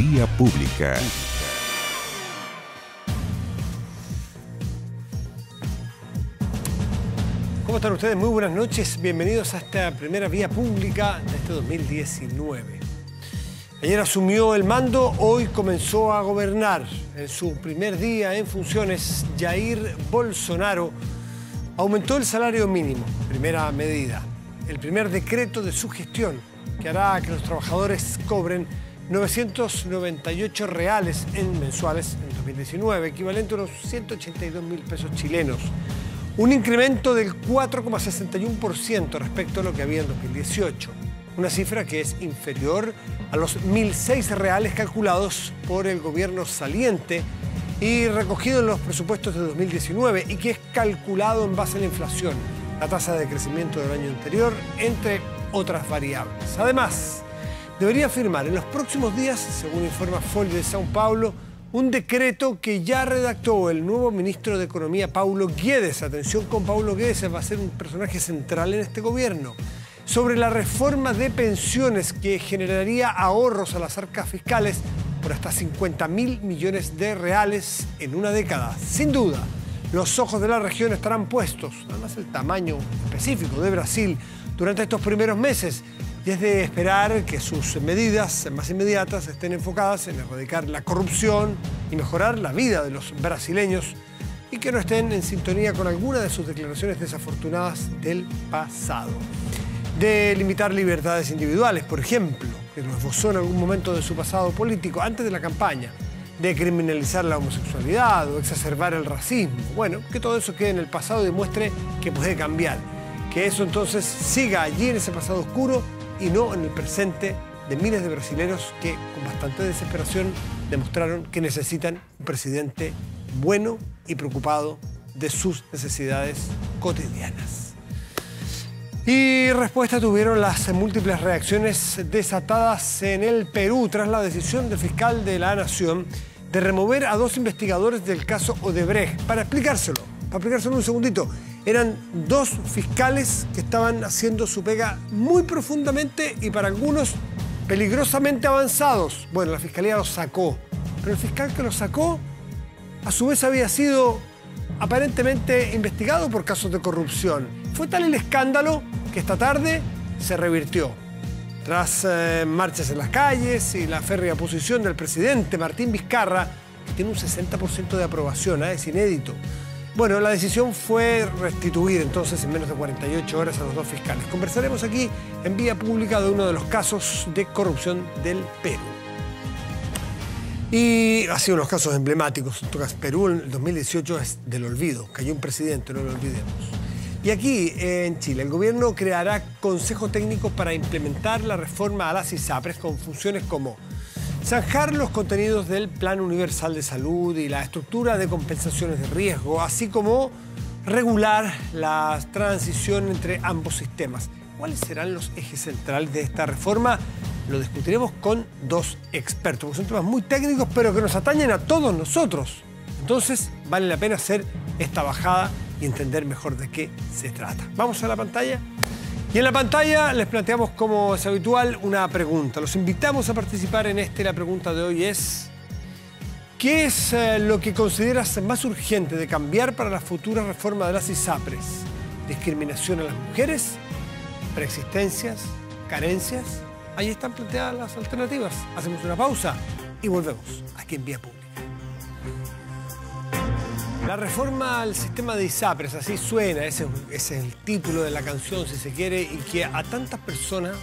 Vía Pública. ¿Cómo están ustedes? Muy buenas noches. Bienvenidos a esta primera Vía Pública de este 2019. Ayer asumió el mando, hoy comenzó a gobernar. En su primer día en funciones, Jair Bolsonaro aumentó el salario mínimo, primera medida. El primer decreto de su gestión que hará que los trabajadores cobren 998 reales mensuales en 2019, equivalente a unos 182.000 pesos chilenos. Un incremento del 4,61% respecto a lo que había en 2018. Una cifra que es inferior a los 1.006 reales calculados por el gobierno saliente y recogido en los presupuestos de 2019 y que es calculado en base a la inflación, la tasa de crecimiento del año anterior, entre otras variables. Además, debería firmar en los próximos días, según informa Folha de São Paulo, un decreto que ya redactó el nuevo ministro de Economía, Paulo Guedes. Atención con Paulo Guedes, va a ser un personaje central en este gobierno. Sobre la reforma de pensiones que generaría ahorros a las arcas fiscales por hasta 50.000 millones de reales en una década. Sin duda, los ojos de la región estarán puestos, además el tamaño específico de Brasil durante estos primeros meses. Y es de esperar que sus medidas más inmediatas estén enfocadas en erradicar la corrupción y mejorar la vida de los brasileños y que no estén en sintonía con alguna de sus declaraciones desafortunadas del pasado. De limitar libertades individuales, por ejemplo, que lo esbozó en algún momento de su pasado político, antes de la campaña, de criminalizar la homosexualidad o exacerbar el racismo. Bueno, que todo eso quede en el pasado y demuestre que puede cambiar. Que eso entonces siga allí en ese pasado oscuro y no en el presente de miles de brasileños que con bastante desesperación demostraron que necesitan un presidente bueno y preocupado de sus necesidades cotidianas. Y respuesta tuvieron las múltiples reacciones desatadas en el Perú tras la decisión del fiscal de la Nación de remover a 2 investigadores del caso Odebrecht. Para explicárselo un segundito, eran 2 fiscales que estaban haciendo su pega muy profundamente y para algunos peligrosamente avanzados. Bueno, la fiscalía los sacó, pero el fiscal que los sacó a su vez había sido aparentemente investigado por casos de corrupción. Fue tal el escándalo que esta tarde se revirtió. Tras marchas en las calles y la férrea posición del presidente Martín Vizcarra, que tiene un 60% de aprobación, es inédito. Bueno, la decisión fue restituir entonces en menos de 48 horas a los 2 fiscales. Conversaremos aquí en Vía Pública de uno de los casos de corrupción del Perú. Y ha sido unos casos emblemáticos. Perú en el 2018 es del olvido. Cayó un presidente, no lo olvidemos. Y aquí, en Chile, el gobierno creará consejo técnico para implementar la reforma a las ISAPRES con funciones como zanjar los contenidos del Plan Universal de Salud y la estructura de compensaciones de riesgo, así como regular la transición entre ambos sistemas. ¿Cuáles serán los ejes centrales de esta reforma? Lo discutiremos con 2 expertos, porque son temas muy técnicos, pero que nos atañen a todos nosotros. Entonces, vale la pena hacer esta bajada y entender mejor de qué se trata. Vamos a la pantalla. Y en la pantalla les planteamos, como es habitual, una pregunta. Los invitamos a participar en La pregunta de hoy es: ¿qué es lo que consideras más urgente de cambiar para la futura reforma de las ISAPRES? ¿Discriminación a las mujeres? ¿Preexistencias? ¿Carencias? Ahí están planteadas las alternativas. Hacemos una pausa y volvemos aquí en Vía Pública. La reforma al sistema de ISAPRES, así suena, ese es el título de la canción, si se quiere, y que a tantas personas,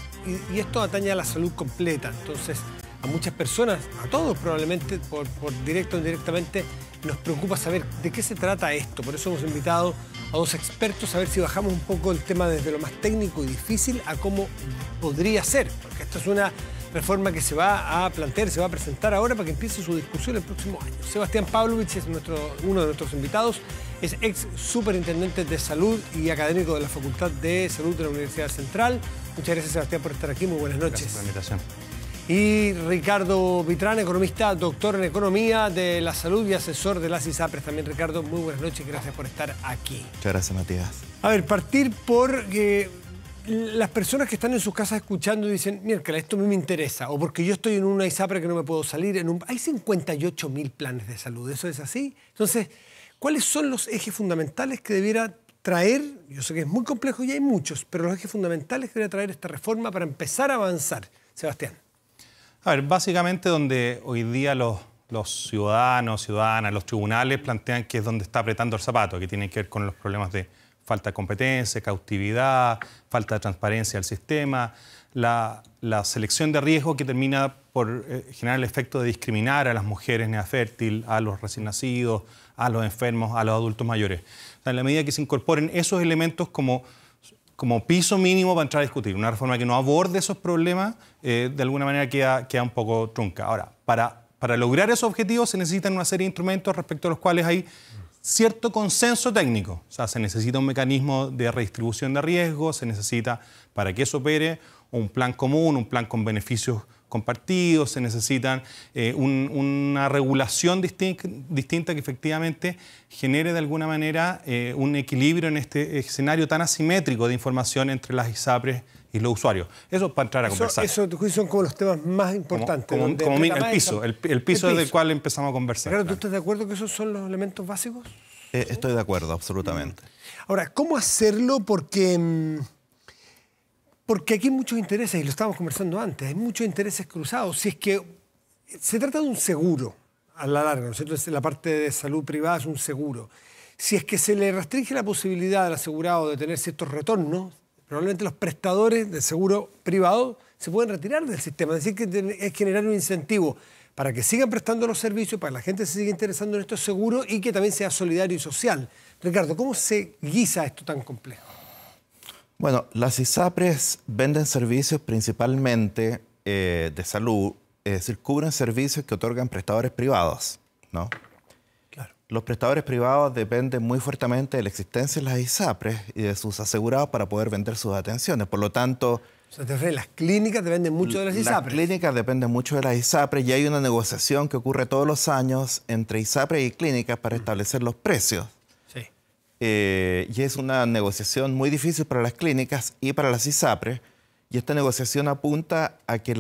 y esto atañe a la salud completa, entonces a muchas personas, a todos probablemente, por directo o indirectamente, nos preocupa saber de qué se trata esto. Por eso hemos invitado a 2 expertos a ver si bajamos un poco el tema desde lo más técnico y difícil a cómo podría ser, porque esta es una reforma que se va a plantear, se va a presentar ahora para que empiece su discusión el próximo año. Sebastián Pavlovich es uno de nuestros invitados, es ex superintendente de salud y académico de la Facultad de Salud de la Universidad Central. Muchas gracias, Sebastián, por estar aquí. Muy buenas noches. Gracias por la invitación. Y Ricardo Vitrán, economista, doctor en Economía de la Salud y asesor de las ISAPRES. También, Ricardo, muy buenas noches y gracias por estar aquí. Muchas gracias, Matías. A ver, partir por las personas que están en sus casas escuchando dicen, mira, esto a mí me interesa, o porque yo estoy en una ISAPRE que no me puedo salir. Hay 58.000 planes de salud, ¿eso es así? Entonces, ¿cuáles son los ejes fundamentales que debiera traer? Yo sé que es muy complejo y hay muchos, pero los ejes fundamentales que debiera traer esta reforma para empezar a avanzar. Sebastián. A ver, básicamente donde hoy día los ciudadanos, ciudadanas, los tribunales plantean que es donde está apretando el zapato, que tiene que ver con los problemas de falta de competencia, cautividad, falta de transparencia del sistema, la selección de riesgo que termina por generar el efecto de discriminar a las mujeres neafértiles, a los recién nacidos, a los enfermos, a los adultos mayores. O sea, en la medida que se incorporen esos elementos como piso mínimo para entrar a discutir, una reforma que no aborde esos problemas, de alguna manera queda un poco trunca. Ahora, para lograr esos objetivos se necesitan una serie de instrumentos respecto a los cuales hay cierto consenso técnico. O sea, se necesita un mecanismo de redistribución de riesgos, se necesita, para que eso opere, un plan común, un plan con beneficios compartidos, se necesitan una regulación distinta que efectivamente genere de alguna manera un equilibrio en este escenario tan asimétrico de información entre las ISAPRES y los usuarios. Eso para entrar a conversar. Eso son como los temas más importantes. El piso del cual empezamos a conversar. Claro, ¿tú estás de acuerdo que esos son los elementos básicos? Estoy de acuerdo, absolutamente. Ahora, ¿cómo hacerlo? Porque aquí hay muchos intereses, y lo estábamos conversando antes, hay muchos intereses cruzados. Si es que se trata de un seguro a la larga, ¿no es cierto? La parte de salud privada es un seguro. Si es que se le restringe la posibilidad al asegurado de tener ciertos retornos, probablemente los prestadores de seguro privado se pueden retirar del sistema. Es decir, que es generar un incentivo para que sigan prestando los servicios, para que la gente se siga interesando en estos seguros y que también sea solidario y social. Ricardo, ¿cómo se guisa esto tan complejo? Bueno, las ISAPRES venden servicios principalmente de salud, es decir, cubren servicios que otorgan prestadores privados, ¿no? Claro. Los prestadores privados dependen muy fuertemente de la existencia de las ISAPRES y de sus asegurados para poder vender sus atenciones. Por lo tanto, o sea, las clínicas dependen mucho de las ISAPRES. Las clínicas dependen mucho de las ISAPRES y hay una negociación que ocurre todos los años entre ISAPRES y clínicas para establecer los precios. Sí. Y es una negociación muy difícil para las clínicas y para las ISAPRES. Y esta negociación apunta a que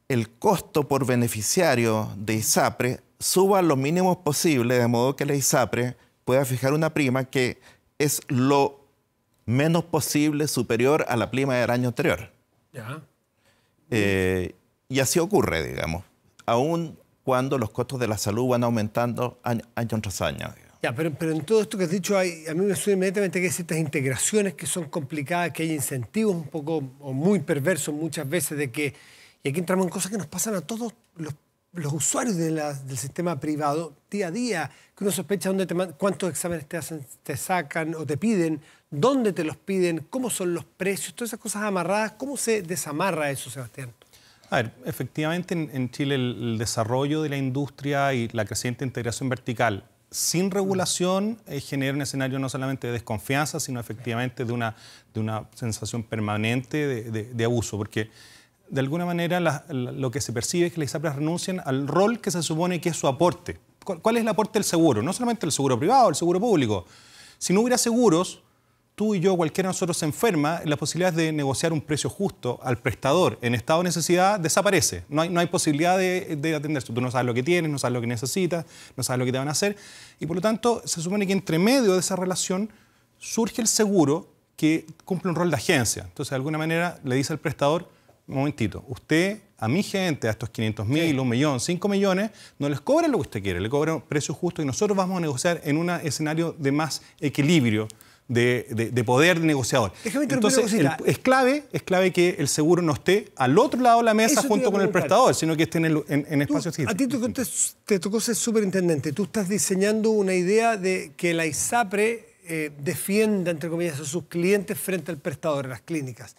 el costo por beneficiario de ISAPRE suba lo mínimo posible, de modo que la ISAPRE pueda fijar una prima que es lo menos posible superior a la prima del año anterior. Ya. Y así ocurre, digamos, aun cuando los costos de la salud van aumentando año tras año. Ya, pero en todo esto que has dicho, a mí me suena inmediatamente que hay ciertas integraciones que son complicadas, que hay incentivos un poco o muy perversos muchas veces de que, y aquí entramos en cosas que nos pasan a todos los usuarios del sistema privado día a día, que uno sospecha cuántos exámenes te sacan o te piden, dónde te los piden, cómo son los precios, todas esas cosas amarradas. ¿Cómo se desamarra eso, Sebastián? A ver, efectivamente en Chile el desarrollo de la industria y la creciente integración vertical sin regulación genera un escenario no solamente de desconfianza, sino efectivamente de una sensación permanente de abuso, porque de alguna manera lo que se percibe es que las ISAPRES renuncian al rol que se supone que es su aporte. ¿Cuál es el aporte del seguro? No solamente el seguro privado, el seguro público. Si no hubiera seguros, tú y yo, cualquiera de nosotros se enferma, la posibilidad de negociar un precio justo al prestador en estado de necesidad desaparece. No hay posibilidad de atenderse. Tú no sabes lo que tienes, no sabes lo que necesitas, no sabes lo que te van a hacer. Y por lo tanto, se supone que entre medio de esa relación surge el seguro que cumple un rol de agencia. Entonces, de alguna manera, le dice al prestador, un momentito, usted a mi gente, a estos 500.000, 1 millón, 5 millones, no les cobra lo que usted quiere, le cobra un precio justo y nosotros vamos a negociar en un escenario de más equilibrio de poder negociador. Entonces, es clave que el seguro no esté al otro lado de la mesa junto con el prestador, sino que esté en espacios distintos. A ti te tocó ser superintendente. Tú estás diseñando una idea de que la ISAPRE defienda, entre comillas, a sus clientes frente al prestador, a las clínicas.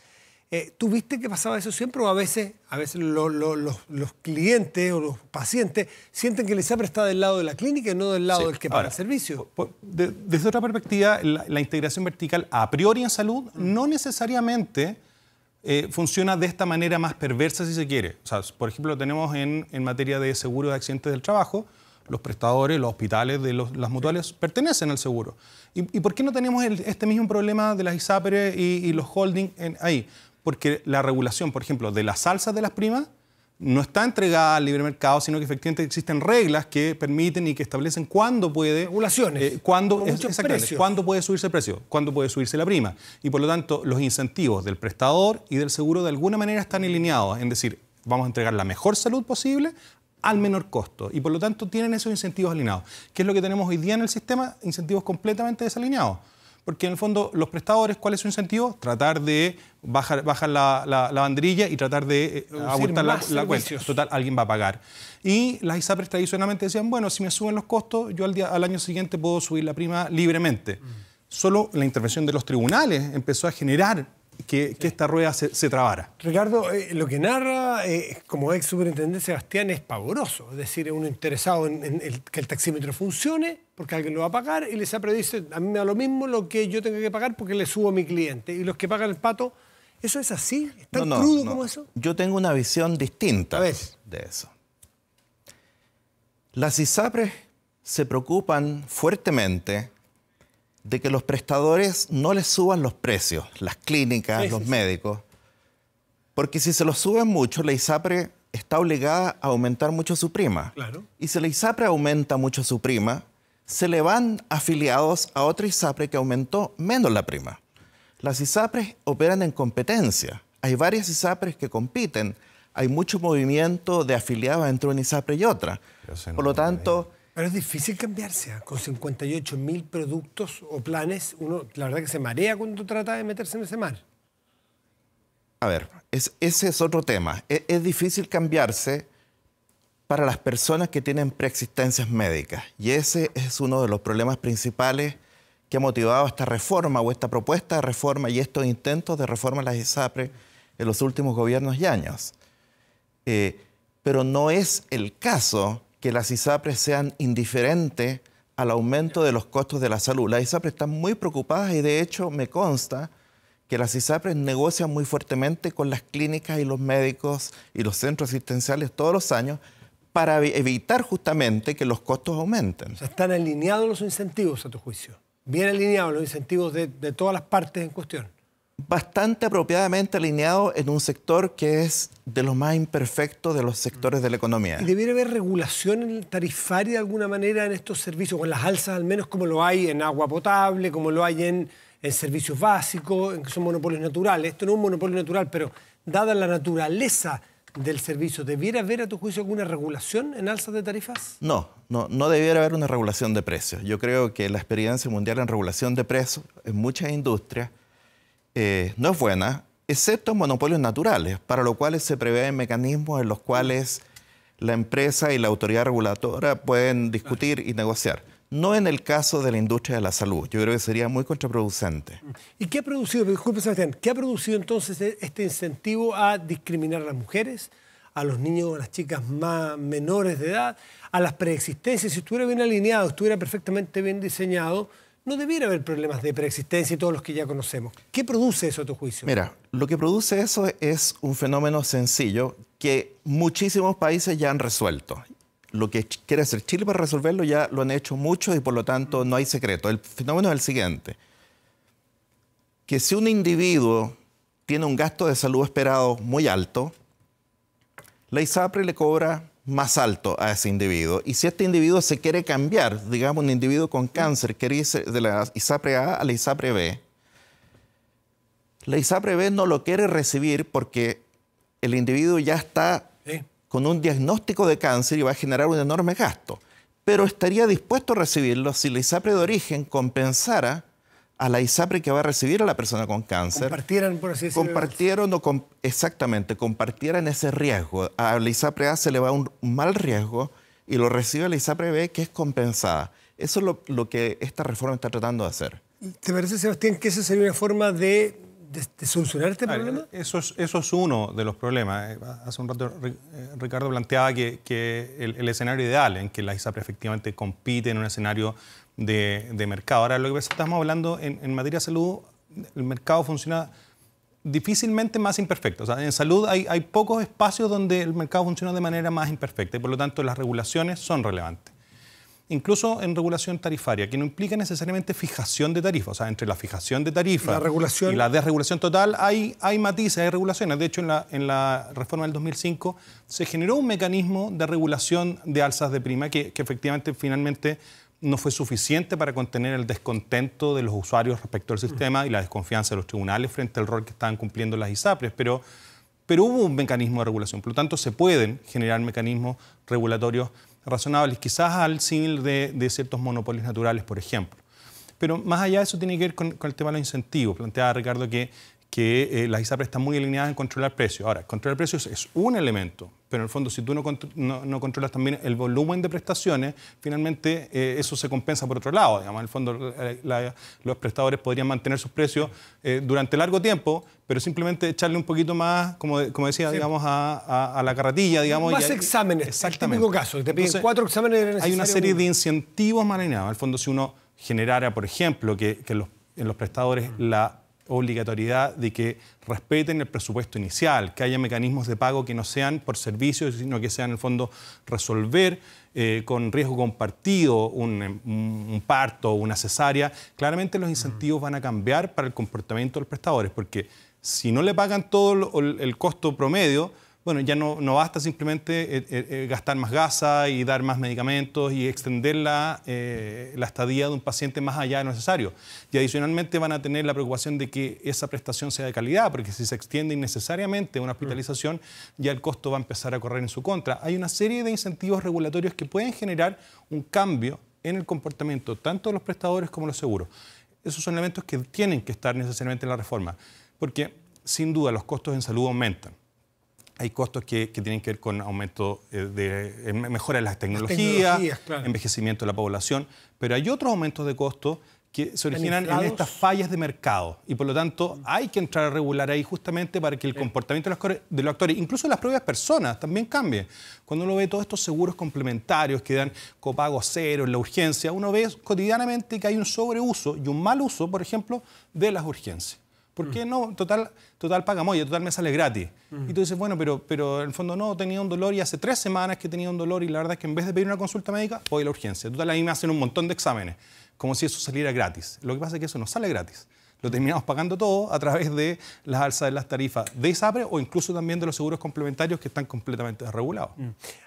¿Tú viste que pasaba eso siempre o a veces los clientes o los pacientes sienten que la ISAPRE está del lado de la clínica y no del lado del que paga el servicio? Desde otra perspectiva, la integración vertical a priori en salud no necesariamente funciona de esta manera más perversa, si se quiere. O sea, por ejemplo, lo tenemos en materia de seguro de accidentes del trabajo, los prestadores, los hospitales de las mutuales pertenecen al seguro. ¿Y por qué no tenemos este mismo problema de las ISAPRES y los holding ahí? Porque la regulación, por ejemplo, de las alzas de las primas no está entregada al libre mercado, sino que efectivamente existen reglas que permiten y que establecen cuándo puede... Regulaciones. Cuándo puede subirse el precio, cuándo puede subirse la prima. Y por lo tanto, los incentivos del prestador y del seguro de alguna manera están alineados. Es decir, vamos a entregar la mejor salud posible al menor costo. Y por lo tanto, tienen esos incentivos alineados. ¿Qué es lo que tenemos hoy día en el sistema? Incentivos completamente desalineados. Porque en el fondo los prestadores, ¿cuál es su incentivo? Tratar de bajar la banderilla y tratar de abultar la cuenta. Total, alguien va a pagar. Y las ISAPRES tradicionalmente decían, bueno, si me suben los costos, yo al año siguiente puedo subir la prima libremente. Solo la intervención de los tribunales empezó a generar que esta rueda se trabara. Ricardo, lo que narra como ex superintendente Sebastián es pavoroso. Es decir, es uno interesado en que el taxímetro funcione porque alguien lo va a pagar y el ISAPRE dice, a mí me da lo mismo lo que yo tenga que pagar porque le subo a mi cliente. Y los que pagan el pato, ¿eso es así? ¿Es tan crudo como eso? Yo tengo una visión distinta de eso. Las ISAPRES se preocupan fuertemente de que los prestadores no les suban los precios, las clínicas, los médicos, porque si se los suben mucho, la ISAPRE está obligada a aumentar mucho su prima. Claro. Y si la ISAPRE aumenta mucho su prima, se le van afiliados a otra ISAPRE que aumentó menos la prima. Las ISAPRES operan en competencia. Hay varias ISAPRES que compiten. Hay mucho movimiento de afiliados entre una ISAPRE y otra. Por lo tanto... Pero es difícil cambiarse. Con 58.000 productos o planes, uno la verdad que se marea cuando trata de meterse en ese mar. A ver, ese es otro tema. Es difícil cambiarse para las personas que tienen preexistencias médicas. Y ese es uno de los problemas principales que ha motivado esta reforma o esta propuesta de reforma y estos intentos de reforma de las ISAPRES en los últimos gobiernos y años. Pero no es el caso que las ISAPRES sean indiferentes al aumento de los costos de la salud. Las ISAPRES están muy preocupadas y de hecho me consta que las ISAPRES negocian muy fuertemente con las clínicas y los médicos y los centros asistenciales todos los años para evitar justamente que los costos aumenten. O sea, ¿están alineados los incentivos a tu juicio? ¿Bien alineados los incentivos de todas las partes en cuestión? Bastante apropiadamente alineado en un sector que es de los más imperfectos de los sectores de la economía. ¿Y debiera haber regulación tarifaria de alguna manera en estos servicios, con las alzas al menos como lo hay en agua potable, como lo hay en servicios básicos, en que son monopolios naturales? Esto no es un monopolio natural, pero dada la naturaleza del servicio, ¿debiera haber a tu juicio alguna regulación en alzas de tarifas? No debiera haber una regulación de precios. Yo creo que la experiencia mundial en regulación de precios en muchas industrias no es buena, excepto en monopolios naturales, para lo cual se prevén mecanismos en los cuales la empresa y la autoridad reguladora pueden discutir y negociar. No en el caso de la industria de la salud. Yo creo que sería muy contraproducente. ¿Y qué ha producido, disculpe Sebastián, qué ha producido entonces este incentivo a discriminar a las mujeres, a los niños o a las chicas más menores de edad, a las preexistencias? Si estuviera bien alineado, estuviera perfectamente bien diseñado, no debiera haber problemas de preexistencia y todos los que ya conocemos. ¿Qué produce eso a tu juicio? Mira, lo que produce eso es un fenómeno sencillo que muchísimos países ya han resuelto. Lo que quiere hacer Chile para resolverlo ya lo han hecho muchos y por lo tanto no hay secreto. El fenómeno es el siguiente, que si un individuo tiene un gasto de salud esperado muy alto, la ISAPRE le cobra más alto a ese individuo. Y si este individuo se quiere cambiar, digamos un individuo con cáncer, quiere irse de la ISAPRE A a la ISAPRE B, la ISAPRE B no lo quiere recibir porque el individuo ya está con un diagnóstico de cáncer y va a generar un enorme gasto. Pero estaría dispuesto a recibirlo si la ISAPRE de origen compensara a la ISAPRE que va a recibir a la persona con cáncer. Compartieran, por así decirlo. Compartieran ese riesgo. A la ISAPRE A se le va un mal riesgo y lo recibe la ISAPRE B, que es compensada. Eso es lo que esta reforma está tratando de hacer. ¿Te parece, Sebastián, que esa sería una forma de solucionar este problema? Eso es uno de los problemas. Hace un rato Ricardo planteaba que el escenario ideal en que la ISAPRE efectivamente compite en un escenario de mercado. Ahora, lo que estamos hablando en materia de salud, el mercado funciona difícilmente más imperfecto. O sea, en salud hay pocos espacios donde el mercado funciona de manera más imperfecta y por lo tanto las regulaciones son relevantes. incluso en regulación tarifaria, que no implica necesariamente fijación de tarifa. O sea, entre la fijación de tarifa y la desregulación total hay matices, hay regulaciones. De hecho, en la reforma del 2005 se generó un mecanismo de regulación de alzas de prima que efectivamente finalmente no fue suficiente para contener el descontento de los usuarios respecto al sistema y la desconfianza de los tribunales frente al rol que estaban cumpliendo las ISAPRES. Pero hubo un mecanismo de regulación. Por lo tanto, se pueden generar mecanismos regulatorios razonables, quizás al símil de ciertos monopolios naturales, por ejemplo. Pero más allá de eso tiene que ver con el tema de los incentivos. Planteaba Ricardo que las ISAPRES están muy alineadas en controlar precios. Ahora, controlar precios es un elemento, pero en el fondo si tú no controlas también el volumen de prestaciones, finalmente eso se compensa por otro lado. Digamos, en el fondo los prestadores podrían mantener sus precios durante largo tiempo, pero simplemente echarle un poquito más, como decía, sí, digamos, a la carretilla, digamos. Más exámenes, exactamente. El típico caso, te piden 4 exámenes. Hay una serie de incentivos mal alineados. En el fondo, si uno generara, por ejemplo, que en los prestadores la obligatoriedad de que respeten el presupuesto inicial, que haya mecanismos de pago que no sean por servicios, sino que sean en el fondo resolver con riesgo compartido un parto o una cesárea, claramente los incentivos van a cambiar para el comportamiento de los prestadores, porque si no le pagan todo el costo promedio, bueno, ya no basta simplemente gastar más gasa y dar más medicamentos y extender la estadía de un paciente más allá de lo necesario. Y adicionalmente van a tener la preocupación de que esa prestación sea de calidad, porque si se extiende innecesariamente una hospitalización, ya el costo va a empezar a correr en su contra. Hay una serie de incentivos regulatorios que pueden generar un cambio en el comportamiento tanto de los prestadores como de los seguros. Esos son elementos que tienen que estar necesariamente en la reforma, porque sin duda los costos en salud aumentan. Hay costos que tienen que ver con aumento de mejora de las tecnologías, claro, envejecimiento de la población, pero hay otros aumentos de costos que se originan en estas fallas de mercado y por lo tanto hay que entrar a regular ahí justamente para que el comportamiento de los actores, incluso de las propias personas, también cambie. Cuando uno ve todos estos seguros complementarios que dan copago cero en la urgencia, uno ve cotidianamente que hay un sobreuso y un mal uso, por ejemplo, de las urgencias. ¿Por qué no? Total pagamoya, total me sale gratis. Y tú dices, bueno, pero en el fondo no, tenía un dolor y hace 3 semanas que tenía un dolor y la verdad es que en vez de pedir una consulta médica, voy a la urgencia. Total, ahí me hacen un montón de exámenes, como si eso saliera gratis. Lo que pasa es que eso no sale gratis. Lo terminamos pagando todo a través de las alzas de las tarifas de ISAPRE o incluso también de los seguros complementarios que están completamente desregulados.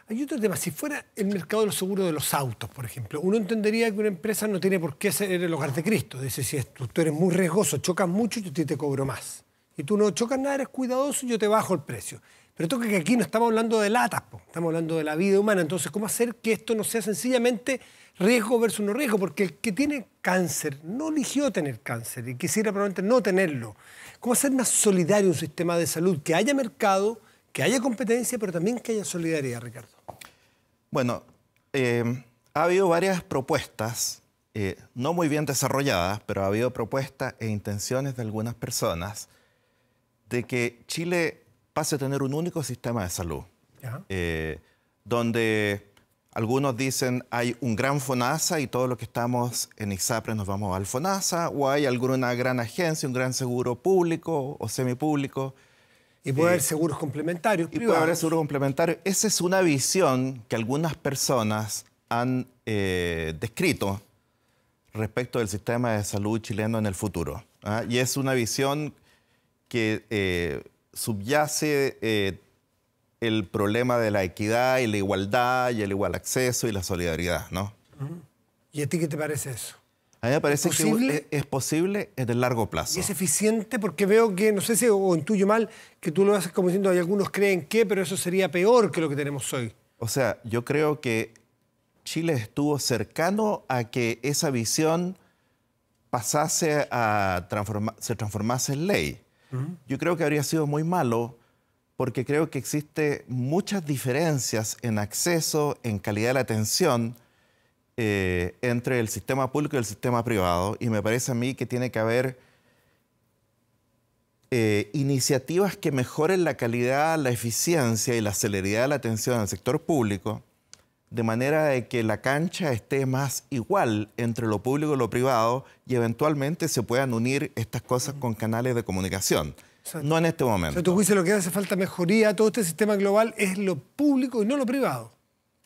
Hay otro tema. Si fuera el mercado de los seguros de los autos, por ejemplo, uno entendería que una empresa no tiene por qué ser el hogar de Cristo. Dice, si tú eres muy riesgoso, chocas mucho, yo te cobro más. Y tú no chocas nada, eres cuidadoso, yo te bajo el precio. Pero toca que aquí no estamos hablando de latas, estamos hablando de la vida humana. Entonces, ¿cómo hacer que esto no sea sencillamente riesgo versus no riesgo? Porque el que tiene cáncer no eligió tener cáncer y quisiera probablemente no tenerlo. ¿Cómo hacer más solidario un sistema de salud? Que haya mercado, que haya competencia, pero también que haya solidaridad, Ricardo. Bueno, ha habido varias propuestas, no muy bien desarrolladas, pero ha habido propuestas e intenciones de algunas personas de que Chile pase a tener un único sistema de salud, donde algunos dicen hay un gran FONASA y todos los que estamos en ISAPRE nos vamos al FONASA, o hay alguna gran agencia, un gran seguro público o semipúblico. Y puede haber seguros complementarios privados. Puede haber seguros complementarios. Esa es una visión que algunas personas han descrito respecto del sistema de salud chileno en el futuro. Y es una visión que subyace el problema de la equidad y la igualdad y el igual acceso y la solidaridad, ¿no? ¿Y a ti qué te parece eso? A mí me parece que es posible en el largo plazo. ¿Y es eficiente? Porque veo que, no sé si o intuyo mal, que tú lo haces como diciendo, hay algunos creen que, pero eso sería peor que lo que tenemos hoy. O sea, yo creo que Chile estuvo cercano a que esa visión pasase a se transformase en ley. Yo creo que habría sido muy malo porque creo que existen muchas diferencias en acceso, en calidad de la atención entre el sistema público y el sistema privado. Y me parece a mí que tiene que haber iniciativas que mejoren la calidad, la eficiencia y la celeridad de la atención en el sector público, de manera de que la cancha esté más igual entre lo público y lo privado y eventualmente se puedan unir estas cosas con canales de comunicación. Exacto. No en este momento. O sea, tú dices lo que hace falta mejoría a todo este sistema global es lo público y no lo privado.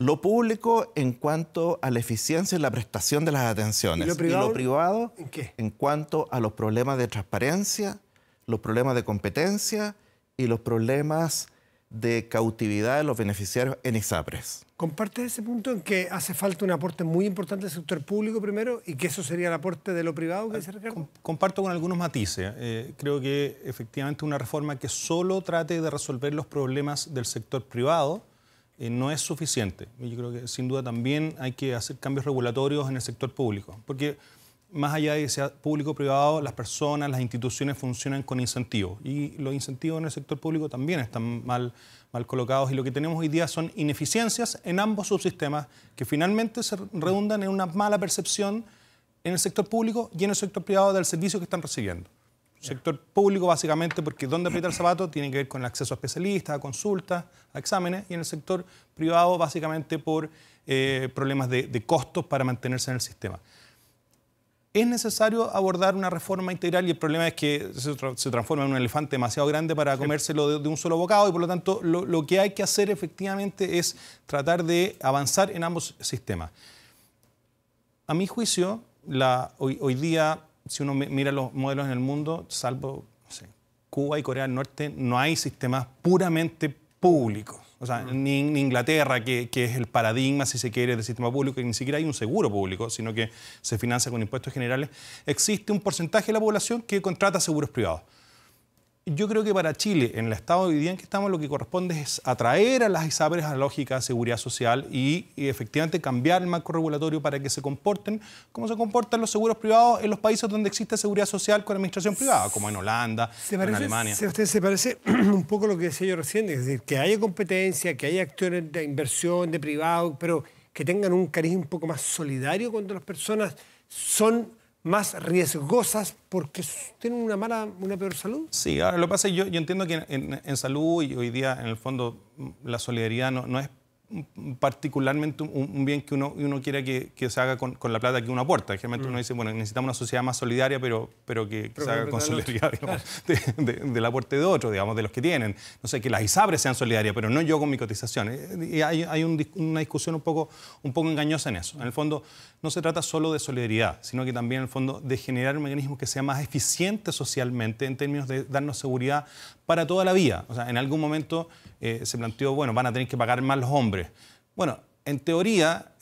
Lo público en cuanto a la eficiencia y la prestación de las atenciones. ¿Y lo privado? ¿Y lo privado? ¿En qué? En cuanto a los problemas de transparencia, los problemas de competencia y los problemas de cautividad de los beneficiarios en ISAPRES. ¿Comparte ese punto en que hace falta un aporte muy importante del sector público primero y que eso sería el aporte de lo privado que dice Ricardo? Comparto con algunos matices. Creo que efectivamente una reforma que solo trate de resolver los problemas del sector privado no es suficiente. Yo creo que sin duda también hay que hacer cambios regulatorios en el sector público, porque más allá de que sea público o privado, las personas, las instituciones funcionan con incentivos y los incentivos en el sector público también están mal colocados y lo que tenemos hoy día son ineficiencias en ambos subsistemas que finalmente se redundan en una mala percepción en el sector público y en el sector privado del servicio que están recibiendo. Sector público básicamente porque donde aprieta el zapato tiene que ver con el acceso a especialistas, a consultas, a exámenes, y en el sector privado básicamente por problemas de costos para mantenerse en el sistema. Es necesario abordar una reforma integral y el problema es que se transforma en un elefante demasiado grande para comérselo de un solo bocado y por lo tanto lo que hay que hacer efectivamente es tratar de avanzar en ambos sistemas. A mi juicio, hoy día, si uno mira los modelos en el mundo, salvo no sé, Cuba y Corea del Norte, no hay sistemas puramente públicos. O sea, ni Inglaterra, que es el paradigma, si se quiere, del sistema público, que ni siquiera hay un seguro público, sino que se financia con impuestos generales, existe un porcentaje de la población que contrata seguros privados. Yo creo que para Chile, en el estado de hoy día en que estamos, lo que corresponde es atraer a las ISAPRES a la lógica de seguridad social y efectivamente cambiar el marco regulatorio para que se comporten como se comportan los seguros privados en los países donde existe seguridad social con administración privada, como en Holanda, en Alemania. ¿Usted se parece un poco a lo que decía yo recién? Es decir, que haya competencia, que haya actores de inversión, de privado, pero que tengan un cariz un poco más solidario cuando las personas son más riesgosas porque tienen una peor salud? Sí, ahora lo que pasa es que yo entiendo que en salud y hoy día en el fondo la solidaridad no es particularmente un bien que uno quiera que se haga con la plata que uno aporta. Generalmente uno dice, bueno, necesitamos una sociedad más solidaria, pero que se haga con solidaridad, digamos, del aporte de otros, digamos, de los que tienen. No sé, que las ISAPRES sean solidarias, pero no yo con mi cotización. Y hay una discusión un poco engañosa en eso. En el fondo, no se trata solo de solidaridad, sino que también, en el fondo, de generar un mecanismo que sea más eficiente socialmente en términos de darnos seguridad para toda la vida. O sea, en algún momento se planteó, bueno, van a tener que pagar más los hombres. Bueno, en teoría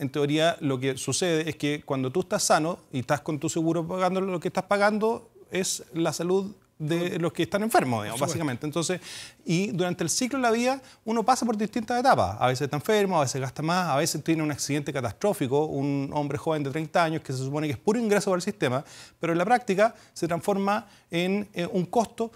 lo que sucede es que cuando tú estás sano y estás con tu seguro pagando, lo que estás pagando es la salud de los que están enfermos, digamos, básicamente. Entonces, y durante el ciclo de la vida uno pasa por distintas etapas. A veces está enfermo, a veces gasta más, a veces tiene un accidente catastrófico, un hombre joven de 30 años que se supone que es puro ingreso para el sistema, pero en la práctica se transforma en un costo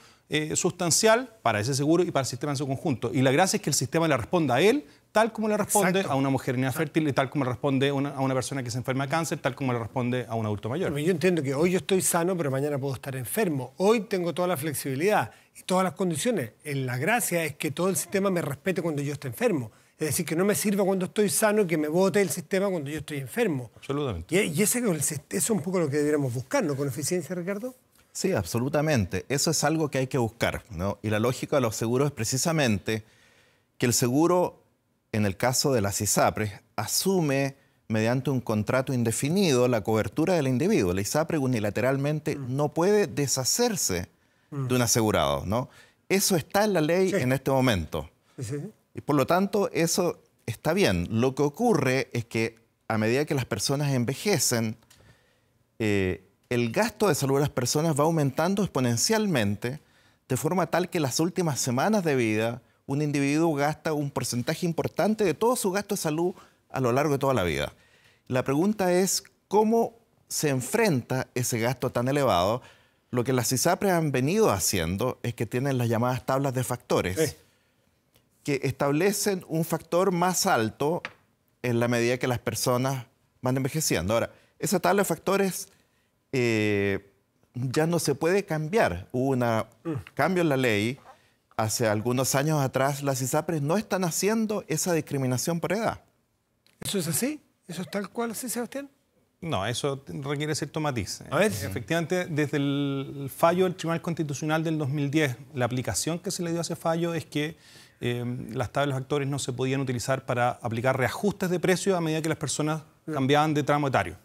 sustancial para ese seguro y para el sistema en su conjunto. Y la gracia es que el sistema le responda a él tal como le responde a una mujer fértil, y tal como le responde a una persona que se enferma de cáncer, tal como le responde a un adulto mayor. Yo entiendo que hoy yo estoy sano, pero mañana puedo estar enfermo. Hoy tengo toda la flexibilidad y todas las condiciones. La gracia es que todo el sistema me respete cuando yo esté enfermo. Es decir, que no me sirva cuando estoy sano y que me bote el sistema cuando yo estoy enfermo. Absolutamente. Y eso es un poco lo que deberíamos buscar, ¿no? Con eficiencia, Ricardo. Sí, absolutamente. Eso es algo que hay que buscar, ¿no? Y la lógica de los seguros es precisamente que el seguro, en el caso de las ISAPRES, asume mediante un contrato indefinido la cobertura del individuo. La ISAPRE unilateralmente no puede deshacerse de un asegurado, ¿no? Eso está en la ley en este momento. Sí. Y por lo tanto, eso está bien. Lo que ocurre es que a medida que las personas envejecen, el gasto de salud de las personas va aumentando exponencialmente, de forma tal que las últimas semanas de vida un individuo gasta un porcentaje importante de todo su gasto de salud a lo largo de toda la vida. La pregunta es cómo se enfrenta ese gasto tan elevado. Lo que las ISAPRES han venido haciendo es que tienen las llamadas tablas de factores, que establecen un factor más alto en la medida que las personas van envejeciendo. Ahora, esa tabla de factores ya no se puede cambiar. Hubo un cambio en la ley. Hace algunos años atrás las ISAPRES no están haciendo esa discriminación por edad. ¿Eso es así? ¿Eso es tal cual así, Sebastián? No, eso requiere cierto matiz. A ver. Efectivamente, desde el fallo del Tribunal Constitucional del 2010, la aplicación que se le dio a ese fallo es que las tablas de factores no se podían utilizar para aplicar reajustes de precio a medida que las personas cambiaban de tramo etario.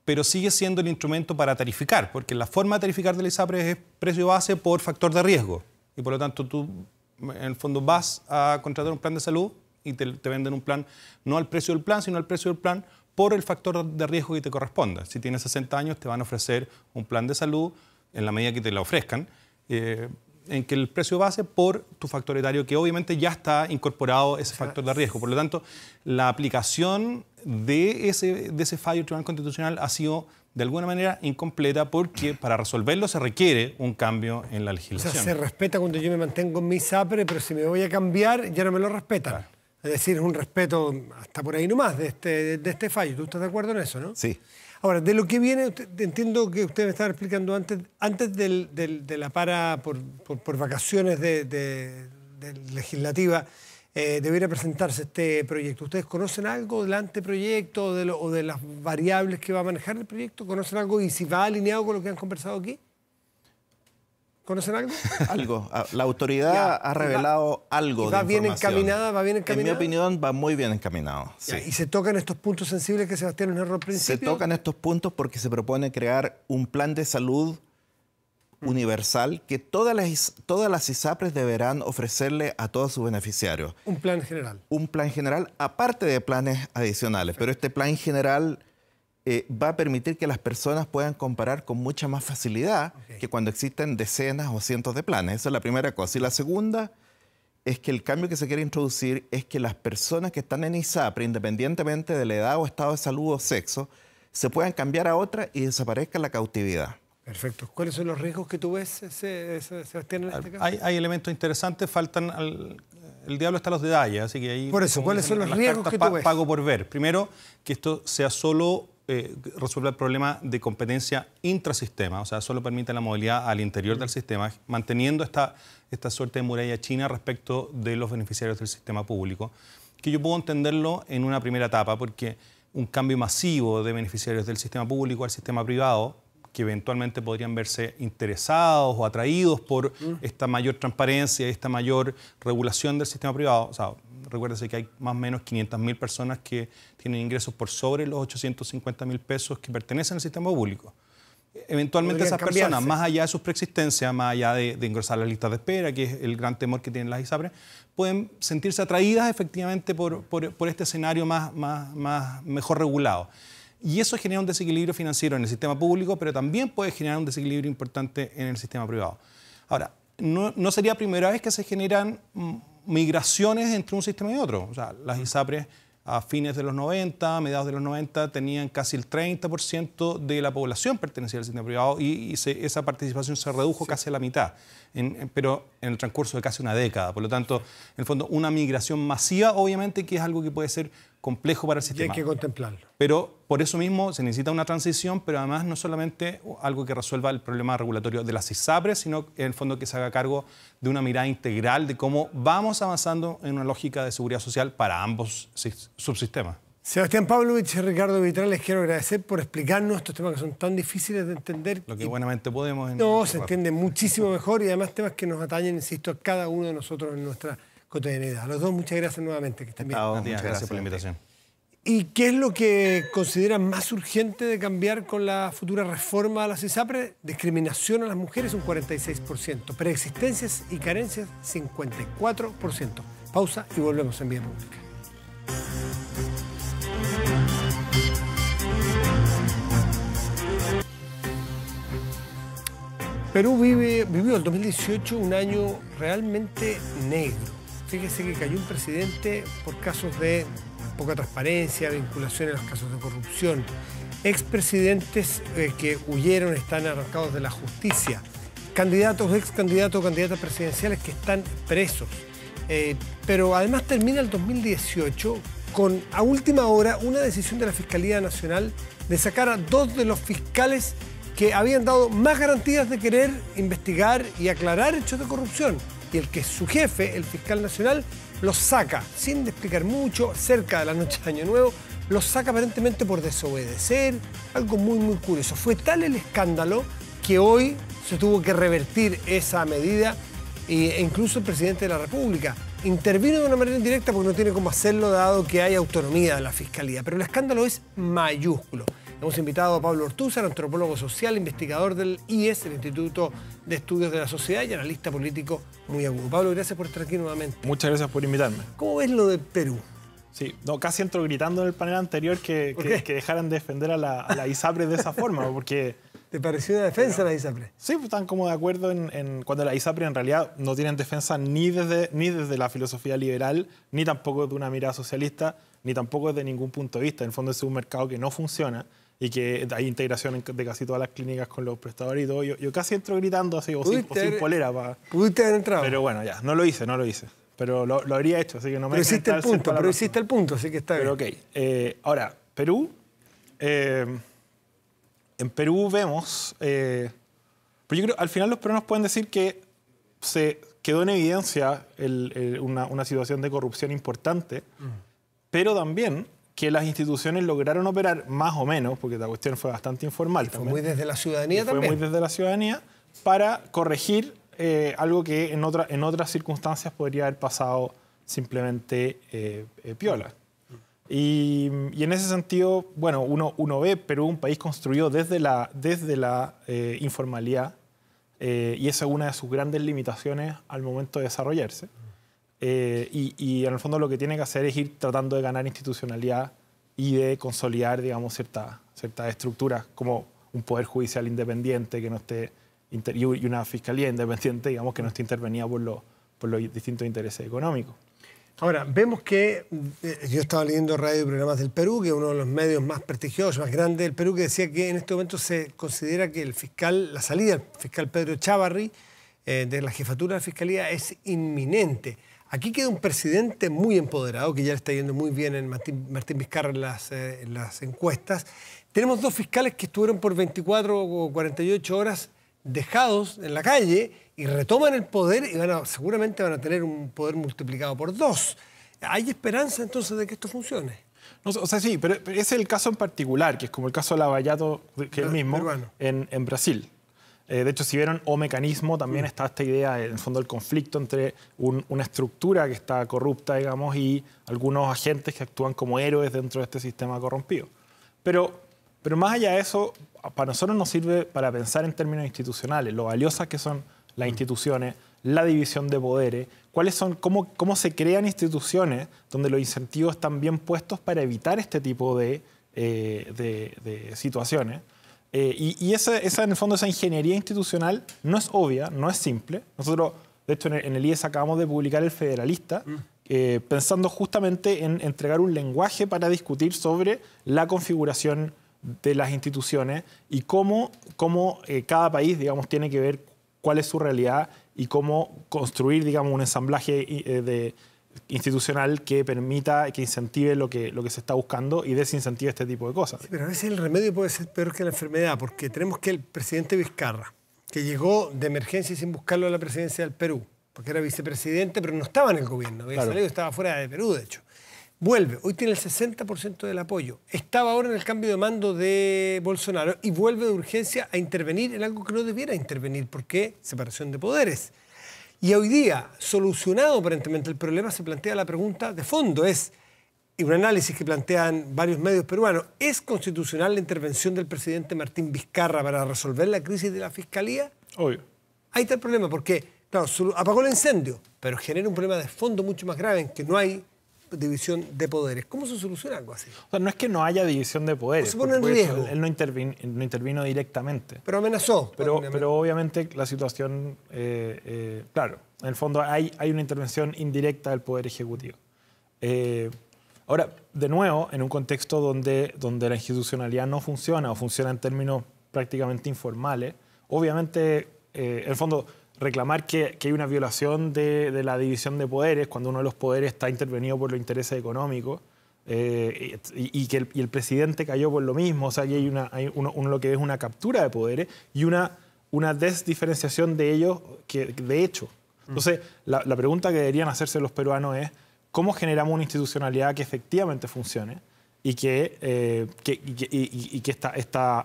Pero sigue siendo el instrumento para tarificar, porque la forma de tarificar de la ISAPRE es precio base por factor de riesgo. Y por lo tanto tú, en el fondo, vas a contratar un plan de salud y te venden un plan no al precio del plan, sino al precio del plan por el factor de riesgo que te corresponda. Si tienes 60 años, te van a ofrecer un plan de salud, en la medida que te la ofrezcan, en que el precio base por tu factor etario, que obviamente ya está incorporado ese factor de riesgo. Por lo tanto, la aplicación de ese fallo del Tribunal Constitucional ha sido de alguna manera incompleta, porque para resolverlo se requiere un cambio en la legislación. O sea, se respeta cuando yo me mantengo en mi ISAPRE, pero si me voy a cambiar ya no me lo respetan. Claro. Es decir, es un respeto hasta por ahí nomás de este fallo. ¿Tú estás de acuerdo en eso, no? Sí. Ahora, de lo que viene, entiendo que usted me estaba explicando antes de la para por vacaciones de legislativa, debería presentarse este proyecto. ¿Ustedes conocen algo del anteproyecto o de las variables que va a manejar el proyecto? ¿Conocen algo y si va alineado con lo que han conversado aquí? ¿Conocen algo? Algo. La autoridad ha revelado algo de información. ¿Va bien encaminada? En mi opinión, va muy bien encaminado. Sí. ¿Y se tocan estos puntos sensibles que Sebastián nos narró al principio? Se tocan estos puntos porque se propone crear un plan de salud universal que todas las ISAPRES deberán ofrecerle a todos sus beneficiarios. Un plan general. Un plan general, aparte de planes adicionales. Pero este plan general va a permitir que las personas puedan comparar con mucha más facilidad que cuando existen decenas o cientos de planes. Esa es la primera cosa. Y la segunda es que el cambio que se quiere introducir es que las personas que están en ISAPRE, independientemente de la edad o estado de salud o sexo, se puedan cambiar a otra y desaparezca la cautividad. Perfecto. ¿Cuáles son los riesgos que tú ves, Sebastián, en este caso? Hay elementos interesantes, el diablo está a los detalles, así que ahí... Por eso, ¿cuáles son los riesgos que tú ves? Pago por ver. Primero, que esto sea solo resuelve el problema de competencia intrasistema, o sea, solo permite la movilidad al interior del sistema, manteniendo esta suerte de muralla china respecto de los beneficiarios del sistema público, que yo puedo entenderlo en una primera etapa, porque un cambio masivo de beneficiarios del sistema público al sistema privado, que eventualmente podrían verse interesados o atraídos por esta mayor transparencia y esta mayor regulación del sistema privado. O sea, recuérdese que hay más o menos 500.000 personas que tienen ingresos por sobre los 850.000 pesos que pertenecen al sistema público. Eventualmente esas personas, más allá de sus preexistencias, más allá de ingresar a las listas de espera, que es el gran temor que tienen las ISAPRES, pueden sentirse atraídas efectivamente por este escenario mejor regulado. Y eso genera un desequilibrio financiero en el sistema público, pero también puede generar un desequilibrio importante en el sistema privado. Ahora, no sería la primera vez que se generan migraciones entre un sistema y otro. O sea, las ISAPRES a fines de los 90, a mediados de los 90, tenían casi el 30% de la población pertenecía al sistema privado y esa participación se redujo casi a la mitad, pero en el transcurso de casi una década. Por lo tanto, en el fondo, una migración masiva, obviamente, que es algo que puede ser complejo para el sistema. Y hay que contemplarlo. Pero por eso mismo se necesita una transición, pero además no solamente algo que resuelva el problema regulatorio de las ISAPRES, sino en el fondo que se haga cargo de una mirada integral de cómo vamos avanzando en una lógica de seguridad social para ambos subsistemas. Sebastián Pavlovich y Ricardo Vitral, les quiero agradecer por explicarnos estos temas que son tan difíciles de entender. Lo que buenamente podemos. No, se entiende muchísimo mejor y además temas que nos atañen, insisto, a cada uno de nosotros en nuestra cotidianidad. A los dos, muchas gracias nuevamente. Que estén bien. Muchas gracias por la invitación. ¿Y qué es lo que consideran más urgente de cambiar con la futura reforma a las ISAPRES? Discriminación a las mujeres, un 46%. Preexistencias y carencias, 54%. Pausa y volvemos en Vía Pública. Perú vivió el 2018 un año realmente negro. Fíjese que cayó un presidente por casos de poca transparencia, vinculación en los casos de corrupción. Expresidentes que huyeron, están arrancados de la justicia. Candidatos, excandidatos, candidatas presidenciales que están presos. Pero además termina el 2018 con, a última hora, una decisión de la Fiscalía Nacional de sacar a 2 de los fiscales que habían dado más garantías de querer investigar y aclarar hechos de corrupción. Y el que es su jefe, el fiscal nacional, los saca, sin explicar mucho, cerca de la noche de Año Nuevo, los saca aparentemente por desobedecer, algo muy, muy curioso. Fue tal el escándalo que hoy se tuvo que revertir esa medida e incluso el presidente de la República. Intervino de una manera indirecta porque no tiene cómo hacerlo dado que hay autonomía de la Fiscalía, pero el escándalo es mayúsculo. Hemos invitado a Pablo Ortúzar, antropólogo social, investigador del IES, el Instituto de Estudios de la Sociedad, y analista político muy agudo. Pablo, gracias por estar aquí nuevamente. Muchas gracias por invitarme. ¿Cómo ves lo de Perú? Sí, no, casi entro gritando en el panel anterior que dejaran de defender a la ISAPRE de esa forma, porque... ¿Te pareció una defensa la ISAPRE? Sí, pues están como de acuerdo en cuando la ISAPRE en realidad no tienen defensa ni desde la filosofía liberal, ni tampoco de una mirada socialista, ni tampoco desde ningún punto de vista. En el fondo es un mercado que no funciona y que hay integración de casi todas las clínicas con los prestadores y todo. Yo casi entro gritando así, o sin polera. ¿Pudiste haber entrado? Pero bueno, ya, no lo hice. Pero lo habría hecho, así que no me... Pero hiciste el punto, así que está bien. Pero ok. Ahora, Perú... en Perú vemos... pero yo creo al final los peruanos pueden decir que se quedó en evidencia una situación de corrupción importante, pero también que las instituciones lograron operar más o menos, porque la cuestión fue bastante informal. Fue muy desde la ciudadanía también. Fue muy desde la ciudadanía para corregir algo que en otras circunstancias podría haber pasado simplemente piola. Y en ese sentido, bueno, uno ve Perú un país construido desde la informalidad y esa es una de sus grandes limitaciones al momento de desarrollarse. Y en el fondo lo que tiene que hacer es ir tratando de ganar institucionalidad y de consolidar, digamos, ciertas estructuras como un poder judicial independiente que no esté y una fiscalía independiente, digamos, que no esté intervenida por los distintos intereses económicos. Ahora, vemos que yo estaba leyendo Radio y Programas del Perú, que es uno de los medios más prestigiosos, más grandes del Perú, que decía que en este momento se considera que la salida del fiscal Pedro Chávarri de la jefatura de la Fiscalía es inminente. Aquí queda un presidente muy empoderado, que ya le está yendo muy bien en Martín Vizcarra en las encuestas. Tenemos dos fiscales que estuvieron por 24 o 48 horas dejados en la calle y retoman el poder y seguramente van a tener un poder multiplicado por 2. ¿Hay esperanza entonces de que esto funcione? No, o sea, sí, pero ese es el caso en particular, que es como el caso de Lavallato, que es el mismo, en Brasil. De hecho, si vieron O Mecanismo, también está esta idea, en el fondo, del conflicto entre una estructura que está corrupta, digamos, y algunos agentes que actúan como héroes dentro de este sistema corrompido. Pero más allá de eso, para nosotros nos sirve para pensar en términos institucionales, lo valiosas que son las instituciones, la división de poderes, cómo se crean instituciones donde los incentivos están bien puestos para evitar este tipo de situaciones. Y esa, en el fondo, esa ingeniería institucional no es obvia, no es simple. Nosotros, de hecho, en el IES acabamos de publicar El Federalista, pensando justamente en entregar un lenguaje para discutir sobre la configuración de las instituciones y cómo cada país, digamos, tiene que ver cuál es su realidad y cómo construir, digamos, un ensamblaje institucional que permita, que incentive lo que se está buscando y desincentive este tipo de cosas. Sí, pero a veces el remedio puede ser peor que la enfermedad, porque tenemos que el presidente Vizcarra, que llegó de emergencia y sin buscarlo a la presidencia del Perú, porque era vicepresidente, pero no estaba en el gobierno, había salido, estaba fuera de Perú, de hecho. Vuelve, hoy tiene el 60% del apoyo. Estaba ahora en el cambio de mando de Bolsonaro y vuelve de urgencia a intervenir en algo que no debiera intervenir. ¿Por qué? Separación de poderes. Y hoy día, solucionado aparentemente el problema, se plantea la pregunta de fondo. Y un análisis que plantean varios medios peruanos, ¿es constitucional la intervención del presidente Martín Vizcarra para resolver la crisis de la Fiscalía? Obvio. Ahí está el problema, porque, claro, apagó el incendio, pero genera un problema de fondo mucho más grave en que no hay división de poderes. ¿Cómo se soluciona algo así? O sea, no es que no haya división de poderes. Se pone en riesgo. Él no intervino directamente. Pero amenazó. Pero obviamente la situación, claro, en el fondo hay una intervención indirecta del Poder Ejecutivo. Ahora, de nuevo, en un contexto donde la institucionalidad no funciona o funciona en términos prácticamente informales, obviamente, en el fondo, reclamar que hay una violación de la división de poderes cuando uno de los poderes está intervenido por los intereses económicos y el presidente cayó por lo mismo, o sea, que hay uno lo que es una captura de poderes y una desdiferenciación de ellos que de hecho. Entonces, la pregunta que deberían hacerse los peruanos es ¿cómo generamos una institucionalidad que efectivamente funcione y que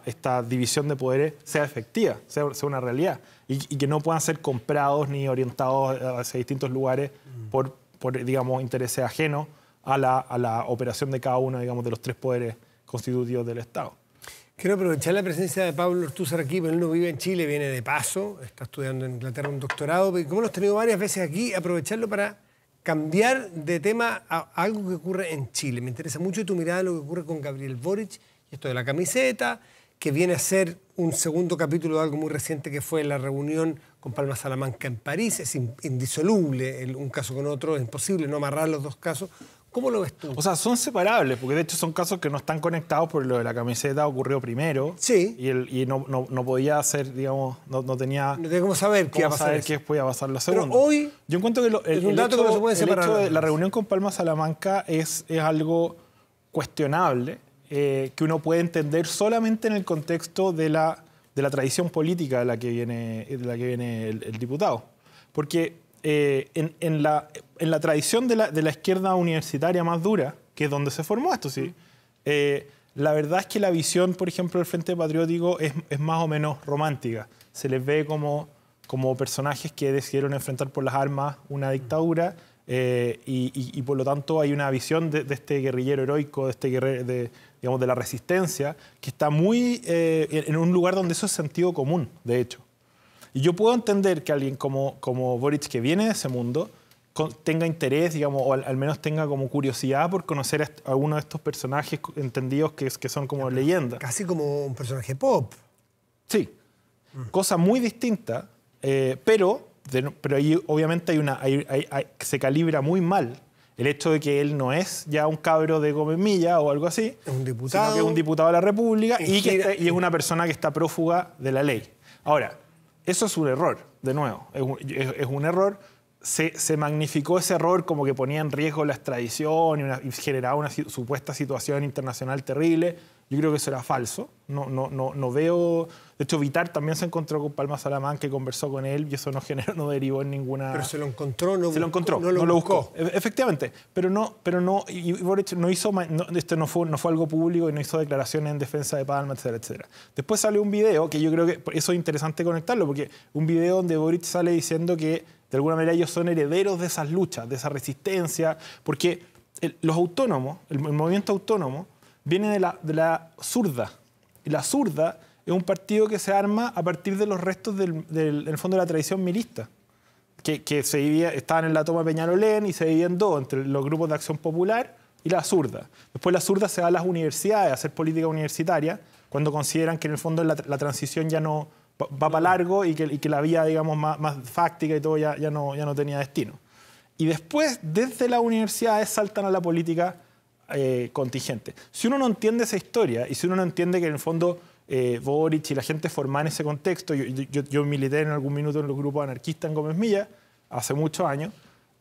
esta división de poderes sea efectiva, sea una realidad, y que no puedan ser comprados ni orientados hacia distintos lugares por digamos, intereses ajenos a la operación de cada uno, digamos, de los tres poderes constitutivos del Estado. Quiero aprovechar la presencia de Pablo Ortúzar aquí, pero él no vive en Chile, viene de paso, está estudiando en Inglaterra un doctorado, y como lo hemos tenido varias veces aquí, aprovecharlo para cambiar de tema a algo que ocurre en Chile. Me interesa mucho tu mirada de lo que ocurre con Gabriel Boric, y esto de la camiseta, que viene a ser un segundo capítulo de algo muy reciente que fue la reunión con Palma Salamanca en París. Es indisoluble un caso con otro, es imposible no amarrar los dos casos. ¿Cómo lo ves tú? O sea, son separables, porque de hecho son casos que no están conectados, porque lo de la camiseta ocurrió primero. Sí. Y no podía ser, digamos, no tenía... No tenía cómo saber qué iba a pasar. Saber qué podía pasar la segunda. Pero hoy... Yo encuentro que es un dato que no se puede separar. El hecho de la reunión con Palma Salamanca es algo cuestionable, que uno puede entender solamente en el contexto de la tradición política de la que viene el diputado. Porque en la tradición de la izquierda universitaria más dura, que es donde se formó esto, sí, la verdad es que la visión, por ejemplo, del Frente Patriótico es más o menos romántica. Se les ve como personajes que decidieron enfrentar por las armas una dictadura, y por lo tanto hay una visión de este guerrillero heroico, de este guerrero digamos, de la resistencia, que está muy en un lugar donde eso es sentido común, de hecho. Y yo puedo entender que alguien como Boric, que viene de ese mundo, tenga interés, digamos, o al menos tenga como curiosidad por conocer a alguno de estos personajes entendidos que son como leyendas. Casi como un personaje pop. Sí. Cosa muy distinta, pero ahí obviamente se calibra muy mal el hecho de que él no es ya un cabro de Gómez Milla o algo así, es un diputado, sino que es un diputado de la República y es una persona que está prófuga de la ley. Ahora, eso es un error, de nuevo, es un error. Se magnificó ese error como que ponía en riesgo la extradición y generaba una supuesta situación internacional terrible. Yo creo que eso era falso. No veo... De hecho, Vitar también se encontró con Palma Salamanca y conversó con él y eso no derivó en ninguna... Pero se lo encontró, no se lo encontró, no lo buscó. Efectivamente, pero y Boric no hizo... Esto no fue algo público y no hizo declaraciones en defensa de Palma, etcétera, etcétera. Después sale un video que yo creo que eso es interesante conectarlo, porque un video donde Boric sale diciendo que de alguna manera ellos son herederos de esas luchas, de esa resistencia, porque los autónomos, el movimiento autónomo, viene de la zurda. Y la zurda es un partido que se arma a partir de los restos del fondo de la tradición milista, que estaban en la toma de Peñalolén y se dividían en dos, entre los grupos de acción popular y la zurda. Después la zurda se va a las universidades a hacer política universitaria, cuando consideran que en el fondo la transición ya no va para largo y que la vía, digamos, más fáctica y todo ya no tenía destino. Y después, desde las universidades, saltan a la política contingente. Si uno no entiende esa historia y si uno no entiende que en el fondo Boric y la gente forman ese contexto, yo milité en algún minuto en los grupos anarquistas en Gómez Milla, hace muchos años,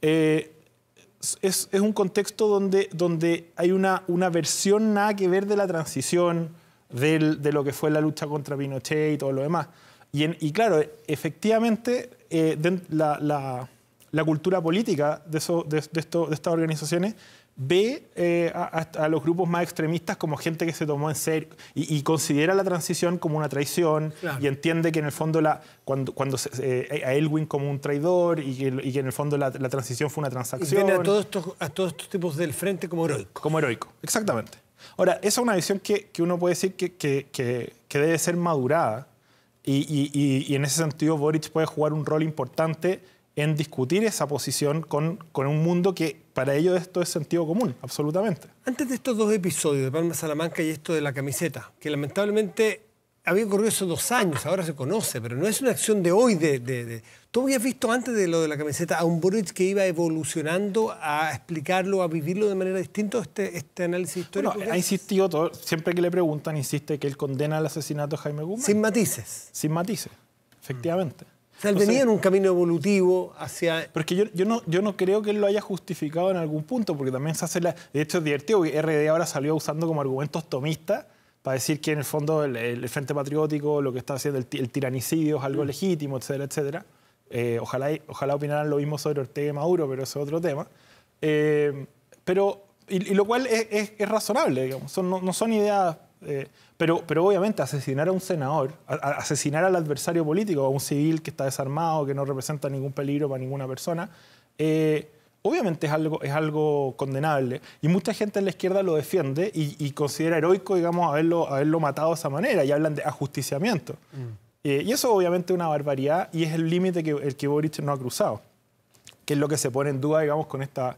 es un contexto donde hay una versión nada que ver de la transición, de lo que fue la lucha contra Pinochet y todo lo demás. Y claro, efectivamente, la cultura política de estas organizaciones ve a los grupos más extremistas como gente que se tomó en serio y considera la transición como una traición, claro, y entiende que en el fondo cuando a Elwin como un traidor y que en el fondo la transición fue una transacción. Y ven a todos estos tipos del frente como heroicos. Como heroicos, exactamente. Ahora, esa es una visión que uno puede decir que debe ser madurada y en ese sentido Boric puede jugar un rol importante en discutir esa posición con un mundo que para ellos esto es sentido común, absolutamente. Antes de estos dos episodios de Palma Salamanca y esto de la camiseta, que lamentablemente había ocurrido hace 2 años, ahora se conoce, pero no es una acción de hoy. ¿Tú habías visto antes de lo de la camiseta a un Boric que iba evolucionando a explicarlo, a vivirlo de manera distinta, este análisis histórico? Bueno, ha insistido, siempre que le preguntan, insiste que él condena el asesinato de Jaime Guzmán. Sin matices. Sin matices, efectivamente. O sea, él venía en un camino evolutivo hacia... Porque yo no creo que él lo haya justificado en algún punto, porque también se hace De hecho, es divertido que RD ahora salió usando como argumentos tomistas para decir que en el fondo el Frente Patriótico, lo que está haciendo el tiranicidio es algo legítimo, etcétera, etcétera. Ojalá opinaran lo mismo sobre Ortega y Maduro, pero eso es otro tema. Pero y lo cual es razonable, digamos. No son ideas... pero obviamente asesinar a un senador, asesinar al adversario político, a un civil que está desarmado, que no representa ningún peligro para ninguna persona, obviamente es algo condenable. Y mucha gente en la izquierda lo defiende y considera heroico, digamos, haberlo matado de esa manera, y hablan de ajusticiamiento. Y eso obviamente es una barbaridad, y es el límite el que Boric no ha cruzado, que es lo que se pone en duda, digamos, con esta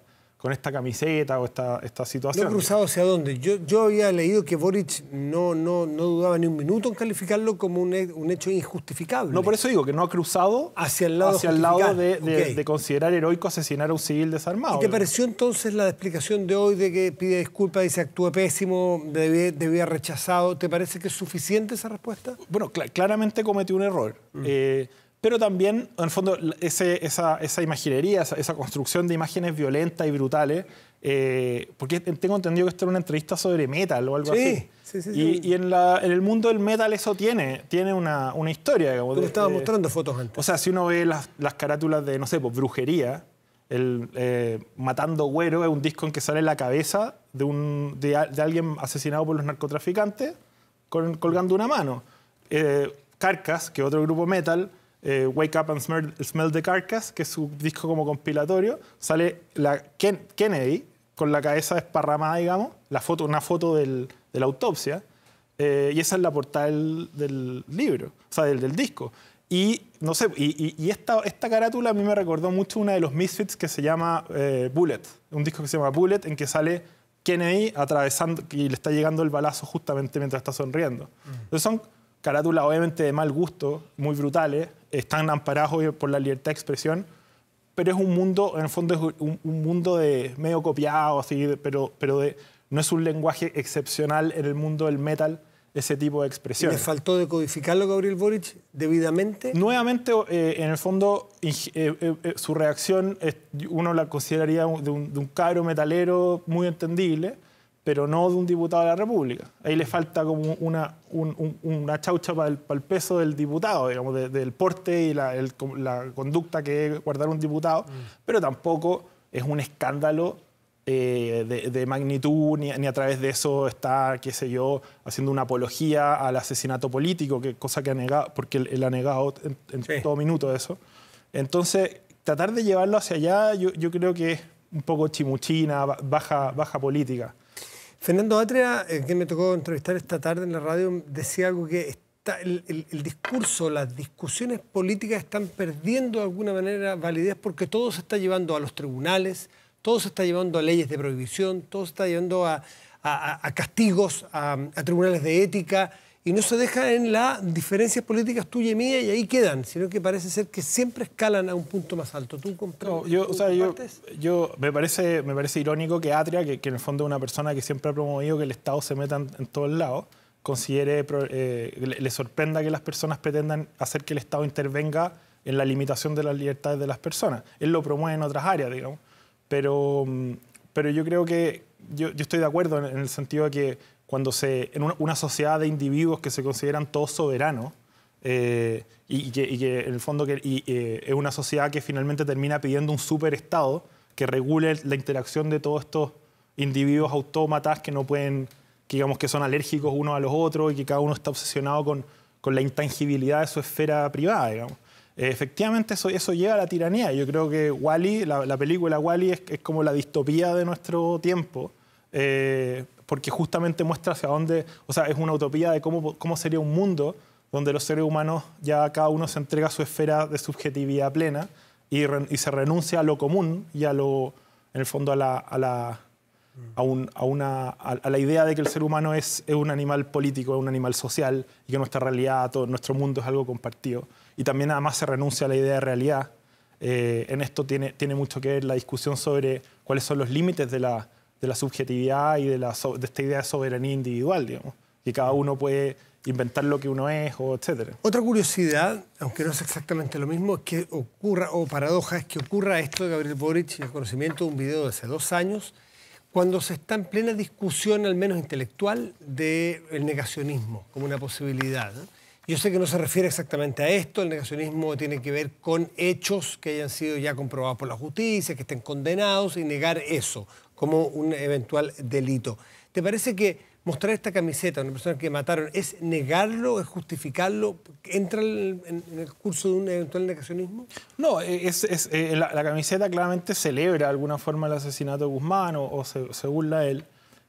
camiseta o esta situación. ¿No cruzado hacia dónde? Yo había leído que Boric no dudaba ni un minuto en calificarlo como un hecho injustificable. No, por eso digo que no ha cruzado hacia el lado de considerar heroico asesinar a un civil desarmado. ¿Y te pareció entonces la explicación de hoy de que pide disculpas, dice actúa pésimo, debía rechazado? ¿Te parece que es suficiente esa respuesta? Bueno, claramente cometió un error. Pero también, en el fondo, esa imaginería, esa construcción de imágenes violentas y brutales, porque tengo entendido que esto era una entrevista sobre metal o algo así. Sí. Y en el mundo del metal eso tiene una historia. Digamos, tú me estabas mostrando fotos antes. O sea, si uno ve las carátulas de, no sé, pues, Brujería, Matando Güero es un disco en que sale la cabeza de alguien asesinado por los narcotraficantes colgando una mano. Carcass, que es otro grupo metal, Wake Up and Smell the Carcass, que es su disco como compilatorio, sale Kennedy con la cabeza desparramada, digamos, una foto de la autopsia, y esa es la portada del libro, o sea, del disco. Y no sé, y esta carátula a mí me recordó mucho una de los Misfits que se llama Bullet, un disco que se llama Bullet, en que sale Kennedy atravesando y le está llegando el balazo justamente mientras está sonriendo. Entonces son carátulas obviamente de mal gusto, muy brutales, están amparados por la libertad de expresión, pero es un mundo, en el fondo es un mundo de medio copiado, así, pero no es un lenguaje excepcional en el mundo del metal, ese tipo de expresión. ¿Le faltó decodificarlo Gabriel Boric debidamente? Nuevamente, en el fondo, su reacción uno la consideraría de un cabro metalero muy entendible, pero no de un diputado de la República. Ahí le falta como una chaucha para el peso del diputado, digamos, del porte y la conducta que es guardar un diputado, pero tampoco es un escándalo de magnitud, ni a través de eso está, qué sé yo, haciendo una apología al asesinato político, cosa que ha negado, porque él ha negado en todo minuto eso. Entonces, tratar de llevarlo hacia allá, yo creo que es un poco chimuchina, baja política. Fernando Atria, que me tocó entrevistar esta tarde en la radio, decía algo que el discurso, las discusiones políticas están perdiendo de alguna manera validez porque todo se está llevando a los tribunales, todo se está llevando a leyes de prohibición, todo se está llevando a castigos, a tribunales de ética, y no se deja en las diferencias políticas tuya y mía y ahí quedan, sino que parece ser que siempre escalan a un punto más alto. ¿Tú comprendes? Me parece irónico que Atria, que en el fondo es una persona que siempre ha promovido que el Estado se meta en todos lados, le sorprenda que las personas pretendan hacer que el Estado intervenga en la limitación de las libertades de las personas. Él lo promueve en otras áreas, digamos. Pero yo creo que yo estoy de acuerdo en el sentido de que cuando en una sociedad de individuos que se consideran todos soberanos y que en el fondo es una sociedad que finalmente termina pidiendo un superestado que regule la interacción de todos estos individuos autómatas que no pueden, que digamos que son alérgicos unos a los otros y que cada uno está obsesionado con la intangibilidad de su esfera privada, digamos. Efectivamente eso lleva a la tiranía. Yo creo que Wall-E, la película Wall-E es como la distopía de nuestro tiempo, porque justamente muestra hacia dónde, o sea, es una utopía de cómo sería un mundo donde los seres humanos ya cada uno se entrega a su esfera de subjetividad plena y se renuncia a lo común y en el fondo a la idea de que el ser humano es un animal político, es un animal social y que nuestra realidad, todo nuestro mundo es algo compartido. Y también además se renuncia a la idea de realidad. En esto tiene mucho que ver la discusión sobre cuáles son los límites de la subjetividad y de esta idea de soberanía individual, digamos, que cada uno puede inventar lo que uno es, etc. Otra curiosidad, aunque no es exactamente lo mismo, es que paradoja, es que ocurra esto de Gabriel Boric y el conocimiento de un video de hace 2 años, cuando se está en plena discusión, al menos intelectual, del negacionismo como una posibilidad, ¿no? Yo sé que no se refiere exactamente a esto, el negacionismo tiene que ver con hechos que hayan sido ya comprobados por la justicia, que estén condenados y negar eso, como un eventual delito. ¿Te parece que mostrar esta camiseta a una persona que mataron es negarlo, es justificarlo? ¿Entra en el curso de un eventual negacionismo? No, la camiseta claramente celebra de alguna forma el asesinato de Guzmán o se burla de él,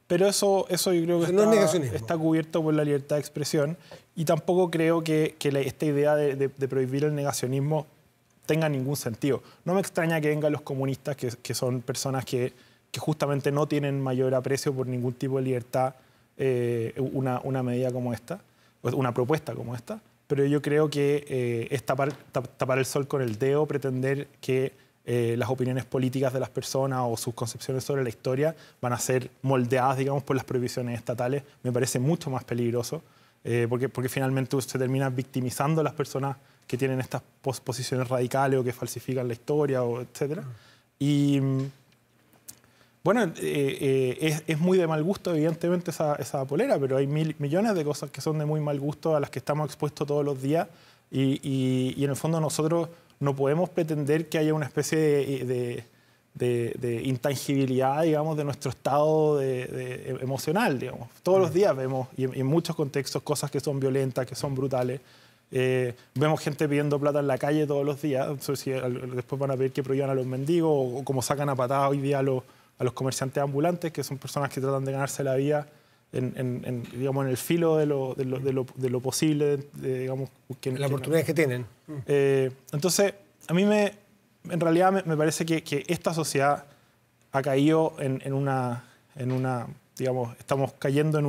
pero eso yo creo que no está cubierto por la libertad de expresión, y tampoco creo que esta idea de prohibir el negacionismo tenga ningún sentido. No me extraña que vengan los comunistas, que son personas que justamente no tienen mayor aprecio por ningún tipo de libertad, una medida como esta, una propuesta como esta, pero yo creo que es tapar el sol con el dedo, pretender que las opiniones políticas de las personas o sus concepciones sobre la historia van a ser moldeadas, digamos, por las prohibiciones estatales. Me parece mucho más peligroso, porque finalmente se termina victimizando a las personas que tienen estas posiciones radicales o que falsifican la historia, etc. Y bueno, es muy de mal gusto, evidentemente, esa polera, pero hay millones de cosas que son de muy mal gusto a las que estamos expuestos todos los días, y en el fondo nosotros no podemos pretender que haya una especie de intangibilidad, digamos, de nuestro estado emocional, digamos. Todos los días vemos, y en muchos contextos, cosas que son violentas, que son brutales. Vemos gente pidiendo plata en la calle todos los días. Después van a pedir que prohíban a los mendigos, o como sacan a patadas hoy día a los comerciantes ambulantes, que son personas que tratan de ganarse la vida digamos, en el filo de lo posible, digamos, las oportunidades que tienen. Entonces, a mí en realidad me parece que esta sociedad ha caído en una digamos, estamos cayendo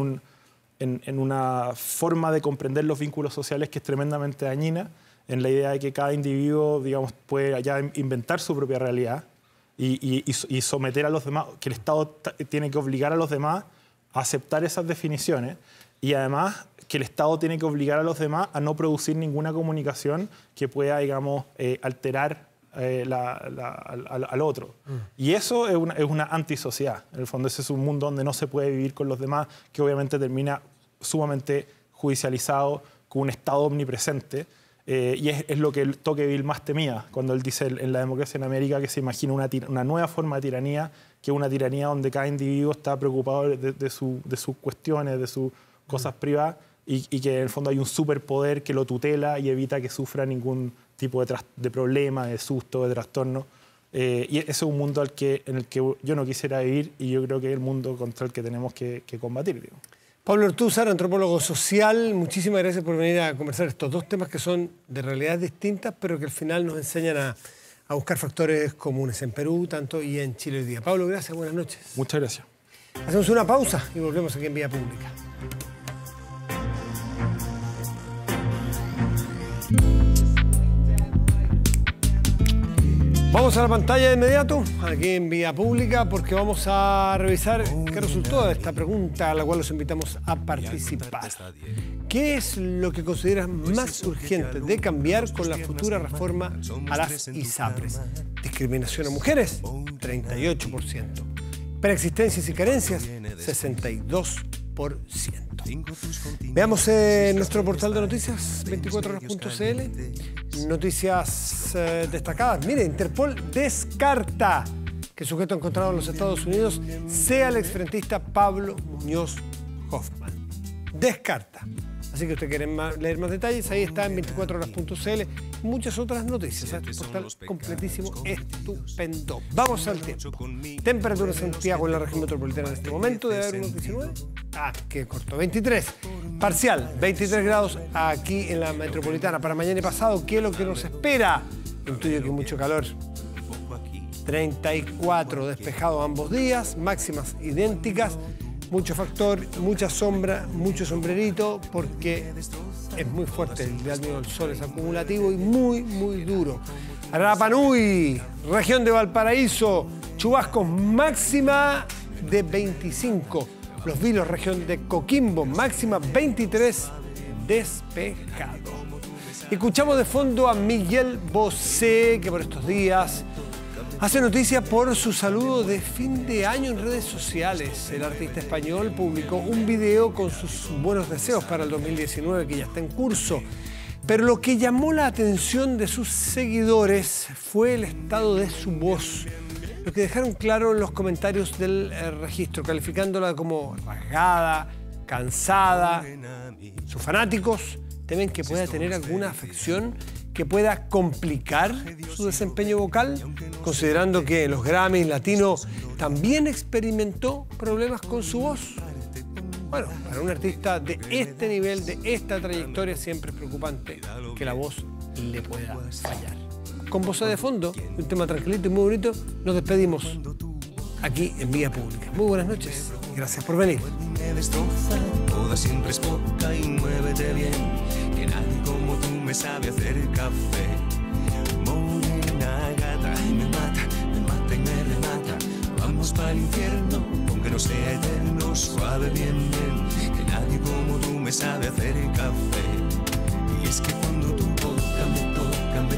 en una forma de comprender los vínculos sociales que es tremendamente dañina, en la idea de que cada individuo, digamos, puede ya inventar su propia realidad y someter a los demás, que el Estado tiene que obligar a los demás a aceptar esas definiciones, y además que el Estado tiene que obligar a los demás a no producir ninguna comunicación que pueda, digamos, alterar al otro. Y eso es una antisociedad. En el fondo, ese es un mundo donde no se puede vivir con los demás, que obviamente termina sumamente judicializado, con un Estado omnipresente. Y es lo que el Tocqueville más temía cuando él dice en La democracia en América que se imagina una nueva forma de tiranía, que es una tiranía donde cada individuo está preocupado de sus cuestiones, de sus cosas privadas, y que en el fondo hay un superpoder que lo tutela y evita que sufra ningún tipo de problema, de susto, de trastorno. Y ese es un mundo en el que yo no quisiera vivir, y yo creo que es el mundo contra el que tenemos que combatir, digo. Pablo Ortúzar, antropólogo social, muchísimas gracias por venir a conversar estos dos temas que son de realidades distintas, pero que al final nos enseñan a buscar factores comunes en Perú, tanto y en Chile hoy día. Pablo, gracias, buenas noches. Muchas gracias. Hacemos una pausa y volvemos aquí en Vía Pública. Vamos a la pantalla de inmediato, aquí en Vía Pública, porque vamos a revisar qué resultó de esta pregunta a la cual los invitamos a participar. ¿Qué es lo que consideras más urgente de cambiar con la futura reforma a las ISAPRES? Discriminación a mujeres, 38%. Preexistencias y carencias, 62%. Veamos nuestro portal de noticias, 24horas.cl. Noticias destacadas. Mire, Interpol descarta que el sujeto encontrado en los Estados Unidos sea el exfrentista Pablo Muñoz Hoffman. Descarta. Así que usted quiere leer más detalles, ahí está en 24horas.cl. Muchas otras noticias. Este portal completísimo, estupendo. Vamos al tiempo. Temperatura en Santiago, en la región metropolitana en este momento, debe haber unos 19. Ah, qué corto. 23. Parcial, 23 grados aquí en la metropolitana. Para mañana y pasado, ¿qué es lo que nos espera? Intuyo que mucho calor. 34, despejado ambos días, máximas idénticas. Mucho factor, mucha sombra, mucho sombrerito, porque es muy fuerte. El daño del sol es acumulativo y muy, muy duro. Rapa Nui, región de Valparaíso, chubascos máxima de 25. Los Vilos, región de Coquimbo, máxima 23, despejado. Escuchamos de fondo a Miguel Bosé, que por estos días hace noticia por su saludo de fin de año en redes sociales. El artista español publicó un video con sus buenos deseos para el 2019, que ya está en curso. Pero lo que llamó la atención de sus seguidores fue el estado de su voz. lo que dejaron claro en los comentarios del registro, calificándola como rasgada, cansada. Sus fanáticos temen que pueda tener alguna afección que pueda complicar su desempeño vocal, considerando que en los Grammys Latino también experimentó problemas con su voz. Bueno, para un artista de este nivel, de esta trayectoria, siempre es preocupante que la voz le pueda fallar. Con Voz de Fondo, un tema tranquilito y muy bonito, nos despedimos aquí en Vía Pública. Muy buenas noches y gracias por venir. Me destroza, toda siempre es poca y muévete bien, que nadie como tú me sabe hacer café. Morena gata, me mata y me remata. Vamos para el infierno, aunque no sea eterno, suave bien, bien, que nadie como tú me sabe hacer café. Y es que cuando tú tocas, me